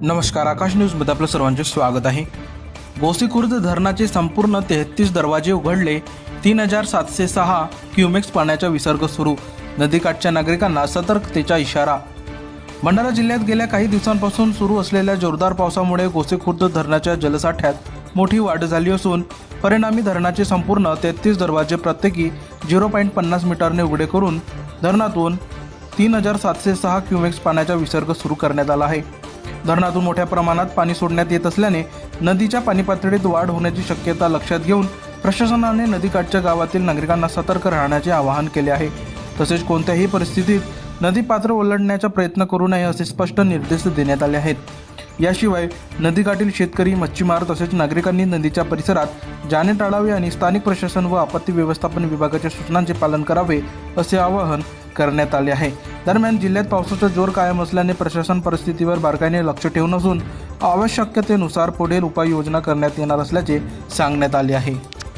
नमस्कार, आकाश न्यूजमध्ये आपलं सर्वांचे स्वागत आहे। गोसीखुर्द धरणाचे संपूर्ण 33 दरवाजे उघडले। 3706 क्युमेक्स पाण्याचा विसर्ग सुरू। नदीकाठच्या नागरिकांना सतर्कतेचा इशारा। भंडारा जिल्ह्यात गेल्या काही दिवसांपासून सुरू असलेल्या जोरदार पावसामुळे गोसीखुर्द धरणाच्या जलसाठ्यात मोठी वाढ झाली असून परिणामी धरणाचे संपूर्ण 33 दरवाजे प्रत्येकी 0.50 मीटरने उघडे करून धरणातून 3706 क्युमेक्स पाण्याचा विसर्ग सुरू करण्यात आला आहे। धरणातून मोठ्या प्रमाणात पाणी सोडण्यात येत असल्याने नदीच्या पाणी पातळीत वाढ होण्याची शक्यता लक्षात घेऊन प्रशासनाने नदीकाठच्या गावातील नागरिकांना सतर्क राहण्याचे आवाहन केले आहे। तसेच कोणत्याही परिस्थितीत नदी पात्र ओलांडण्याचा प्रयत्न करू नये असे स्पष्ट निर्देश देण्यात आले आहेत। याशिवाय नदीकाठील शेतकरी, मच्छीमार तसेच नागरिकांनी नदीच्या परिसरात जाणे टाळावे आणि स्थानिक प्रशासन व आपत्ती व्यवस्थापन विभागाच्या सूचनांचे पालन करावे असे आवाहन करण्यात आले आहे। दरम्यान जिल्ह्यात पावसाचा जोर कायम असल्याने प्रशासन परिस्थितीवर बारकाईने लक्ष ठेवून असून आवश्यकतेनुसार पुढील उपाययोजना करण्यात येणार असल्याचे सांगण्यात आले आहे।